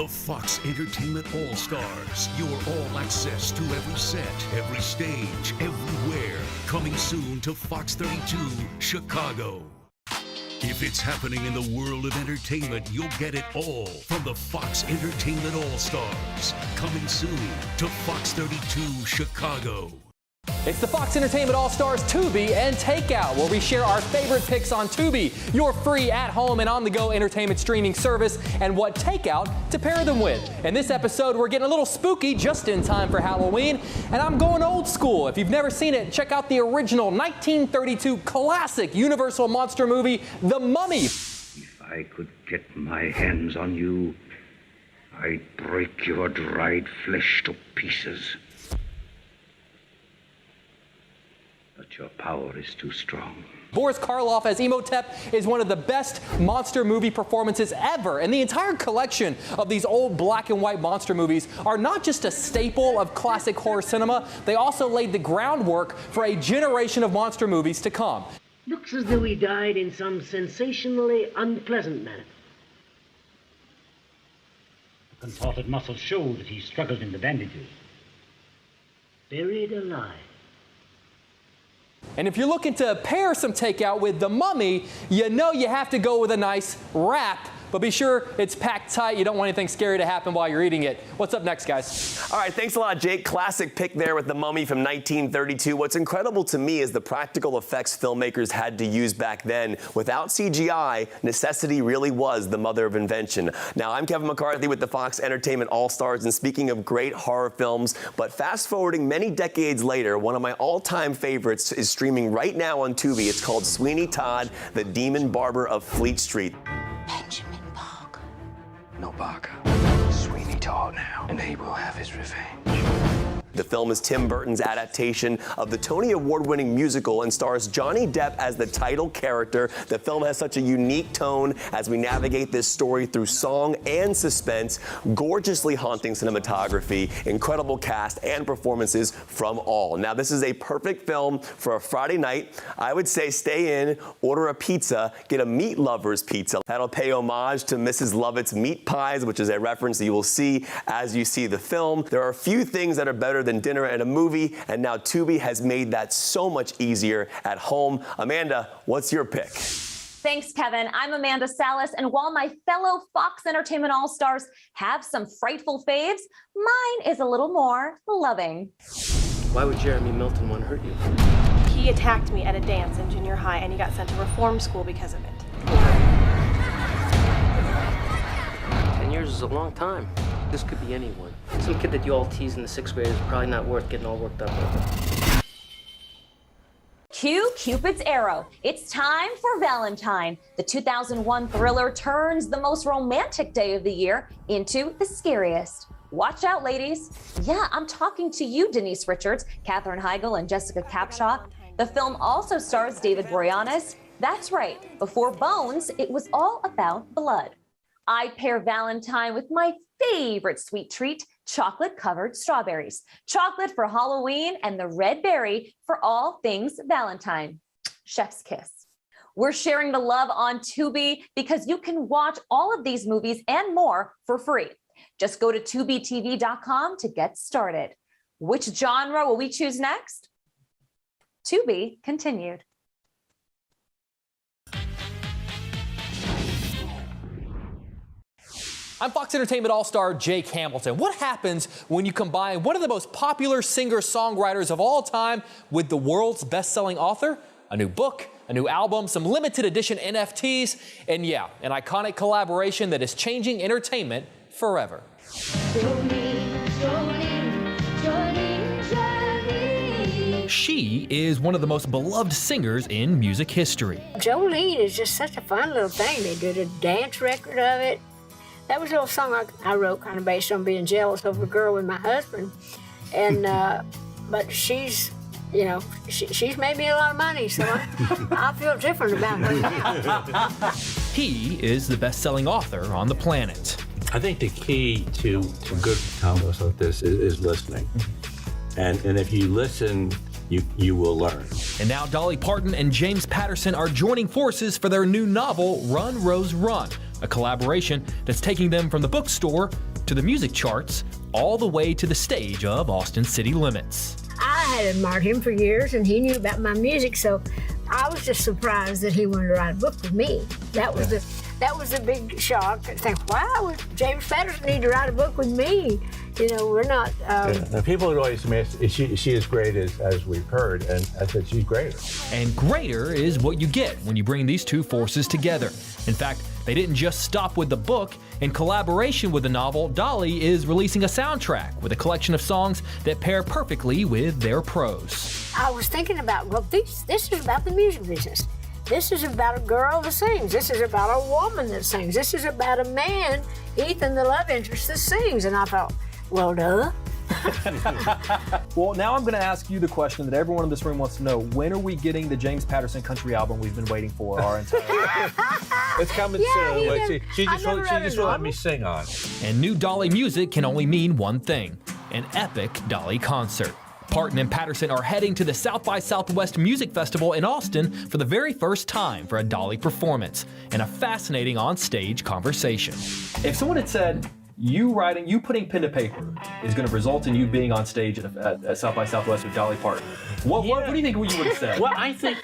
The Fox Entertainment All-Stars. Your all access to every set, every stage, everywhere. Coming soon to Fox 32 Chicago. If it's happening in the world of entertainment, you'll get it all from the Fox Entertainment All-Stars. Coming soon to Fox 32 Chicago. It's the Fox Entertainment All-Stars Tubi and Takeout, where we share our favorite picks on Tubi, your free at-home and on-the-go entertainment streaming service, and what takeout to pair them with. In this episode, we're getting a little spooky just in time for Halloween, and I'm going old school. If you've never seen it, check out the original 1932 classic Universal monster movie, The Mummy. If I could get my hands on you, I'd break your dried flesh to pieces. But your power is too strong. Boris Karloff as Imhotep is one of the best monster movie performances ever, and the entire collection of these old black and white monster movies are not just a staple of classic horror cinema, they also laid the groundwork for a generation of monster movies to come. Looks as though he died in some sensationally unpleasant manner. Contorted muscles show that he struggled in the bandages. Buried alive. And if you're looking to pair some takeout with The Mummy, you know you have to go with a nice wrap. But be sure it's packed tight. You don't want anything scary to happen while you're eating it. What's up next, guys? All right, thanks a lot, Jake. Classic pick there with The Mummy from 1932. What's incredible to me is the practical effects filmmakers had to use back then. Without CGI, necessity really was the mother of invention. Now, I'm Kevin McCarthy with the Fox Entertainment All-Stars, and speaking of great horror films, but fast-forwarding many decades later, one of my all-time favorites is streaming right now on Tubi. It's called Sweeney Todd, the Demon Barber of Fleet Street. No Barker. Sweeney Todd now, and he will have his revenge. The film is Tim Burton's adaptation of the Tony Award-winning musical and stars Johnny Depp as the title character. The film has such a unique tone as we navigate this story through song and suspense, gorgeously haunting cinematography, incredible cast, and performances from all. Now, this is a perfect film for a Friday night. I would say stay in, order a pizza, get a meat lover's pizza. That'll pay homage to Mrs. Lovett's meat pies, which is a reference that you will see as you see the film. There are a few things that are better than dinner and a movie, and now Tubi has made that so much easier at home. Amanda, what's your pick? Thanks, Kevin. I'm Amanda Salas, and while my fellow Fox Entertainment All-Stars have some frightful faves, mine is a little more loving. Why would Jeremy Milton want to hurt you? He attacked me at a dance in junior high, and he got sent to reform school because of it. 10 years is a long time. This could be anyone. Some kid that you all tease in the 6th grade is probably not worth getting all worked up over. Cue Cupid's arrow. It's time for Valentine. The 2001 thriller turns the most romantic day of the year into the scariest. Watch out, ladies. Yeah, I'm talking to you, Denise Richards, Katherine Heigl, and Jessica Capshaw. The film also stars David Boreanaz. That's right. Before Bones, it was all about blood. I pair Valentine with my favorite sweet treat, chocolate-covered strawberries. Chocolate for Halloween and the red berry for all things Valentine. Chef's kiss. We're sharing the love on Tubi because you can watch all of these movies and more for free. Just go to tubitv.com to get started. Which genre will we choose next? To be continued. I'm Fox Entertainment All-Star Jake Hamilton. What happens when you combine one of the most popular singer-songwriters of all time with the world's best-selling author? A new book, a new album, some limited edition NFTs, and yeah, an iconic collaboration that is changing entertainment forever. She is one of the most beloved singers in music history. Jolene is just such a fun little thing. They did a dance record of it. That was a little song I wrote kind of based on being jealous over a girl with my husband. And, but she's, you know, she's made me a lot of money, so I feel different about her now. He is the best-selling author on the planet. I think the key to good combos like this is listening. And if you listen, you will learn. And now Dolly Parton and James Patterson are joining forces for their new novel, Run, Rose, Run. a collaboration that's taking them from the bookstore to the music charts, all the way to the stage of Austin City Limits. I had admired him for years, and he knew about my music, so I was just surprised that he wanted to write a book with me. That was a big shock. I think, wow, James Patterson need to write a book with me. You know, we're not. Now, people would always ask, is she as great as we've heard? And I said, she's greater. And greater is what you get when you bring these two forces together. In fact, they didn't just stop with the book. In collaboration with the novel, Dolly is releasing a soundtrack with a collection of songs that pair perfectly with their prose. I was thinking about, well, this is about the music business. This is about a girl that sings. This is about a woman that sings. This is about a man, Ethan, the love interest, that sings. And I thought, well, duh. Well, now I'm going to ask you the question that everyone in this room wants to know. When are we getting the James Patterson country album we've been waiting for our entire life? It's coming soon. Wait, she just will let me sing on. And new Dolly music can only mean one thing: an epic Dolly concert. Parton and Patterson are heading to the South by Southwest Music Festival in Austin for the very first time for a Dolly performance and a fascinating on-stage conversation. If someone had said, you putting pen to paper is going to result in you being on stage at South by Southwest with Dolly Parton, what do you think you would have said? Well, I think,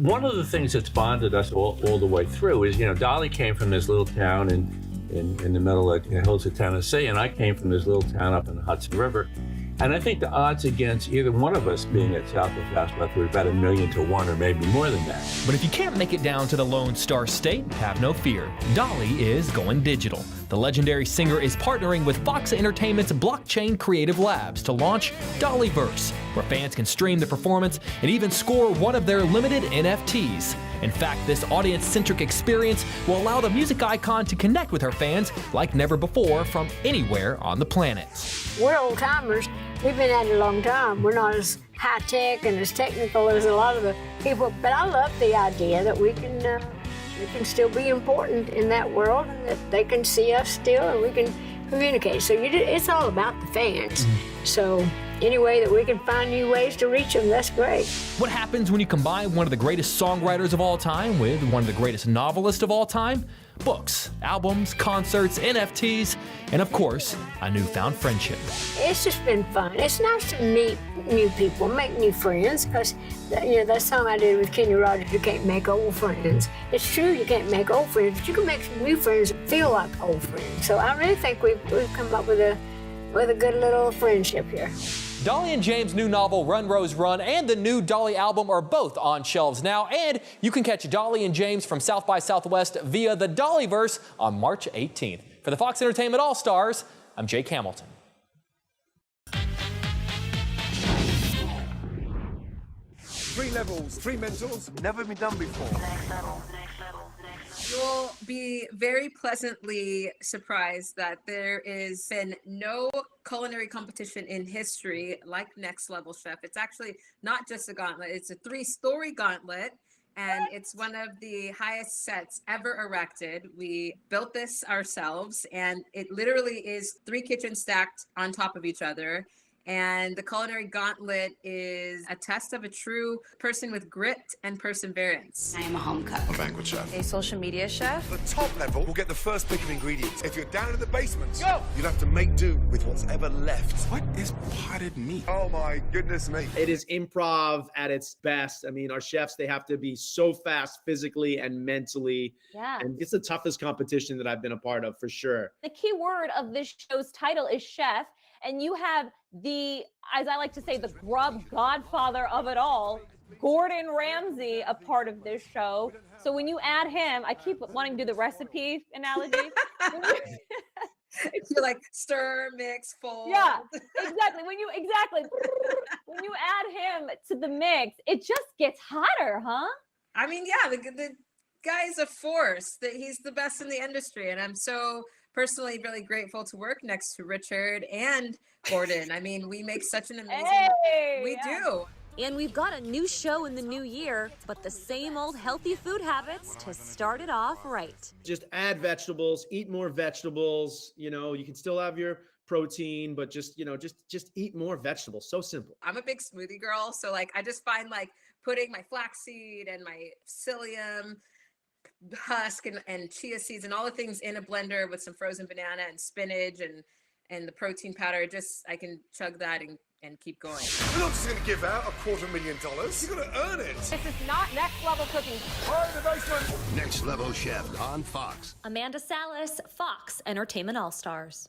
one of the things that's bonded us all the way through is, Dolly came from this little town in the middle of the hills of Tennessee, and I came from this little town up in the Hudson River. And I think the odds against either one of us being at South by Southwest were about 1,000,000 to 1 or maybe more than that. But if you can't make it down to the Lone Star State, have no fear. Dolly is going digital. The legendary singer is partnering with Fox Entertainment's Blockchain Creative Labs to launch Dollyverse, where fans can stream the performance and even score one of their limited NFTs. In fact, this audience-centric experience will allow the music icon to connect with her fans like never before from anywhere on the planet. We're old timers. We've been at it a long time. We're not as high tech and as technical as a lot of the people, but I love the idea that we can still be important in that world, and that they can see us still, and we can communicate. So it's all about the fans. So any way that we can find new ways to reach them, that's great. What happens when you combine one of the greatest songwriters of all time with one of the greatest novelists of all time? Books, albums, concerts, NFTs, and of course, a newfound friendship. It's just been fun. It's nice to meet new people, make new friends, because that song I did with Kenny Rogers, you can't make old friends. It's true, you can't make old friends, but you can make some new friends that feel like old friends. So I really think we've come up with a good little friendship here. Dolly and James' new novel, Run, Rose, Run, and the new Dolly album are both on shelves now, and you can catch Dolly and James from South by Southwest via the Dollyverse on March 18th. For the Fox Entertainment All-Stars, I'm Jake Hamilton. 3 levels, 3 mentals, never been done before. Next level, next level. You'll be very pleasantly surprised that there has been no culinary competition in history like Next Level Chef. It's actually not just a gauntlet, it's a 3-story gauntlet, and it's one of the highest sets ever erected. We built this ourselves, and it literally is 3 kitchens stacked on top of each other. And the culinary gauntlet is a test of a true person with grit and perseverance. I am a home cook. A banquet chef. A social media chef. The top level will get the first pick of ingredients. If you're down in the basement, you'll have to make do with what's ever left. What is potted meat? Oh my goodness me. It is improv at its best. I mean, our chefs, they have to be so fast physically and mentally. Yeah. And it's the toughest competition that I've been a part of, for sure. The key word of this show's title is chef, and you have the, as I like to say, the grub godfather of it all, Gordon Ramsay, a part of this show. So when you add him, I keep wanting to do the recipe analogy. You're like stir, mix, fold. Yeah, exactly. When you add him to the mix, it just gets hotter, huh? I mean, yeah, the guy's a force. That he's the best in the industry, and I'm so personally really grateful to work next to Richard and Gordon. I mean, we make such an amazing. We do. And we've got a new show in the new year, but the same old healthy food habits to start it off right. Just add vegetables, eat more vegetables. You can still have your protein, but just eat more vegetables. So simple. I'm a big smoothie girl, so I just find putting my flaxseed and my psyllium, husk and chia seeds and all the things in a blender with some frozen banana and spinach and the protein powder. Just, I can chug that and keep going. We're not just going to give out $250,000. You're going to earn it. This is not next level cooking. Fire in the basement. Next Level Chef on Fox. Amanda Salas, Fox Entertainment All-Stars.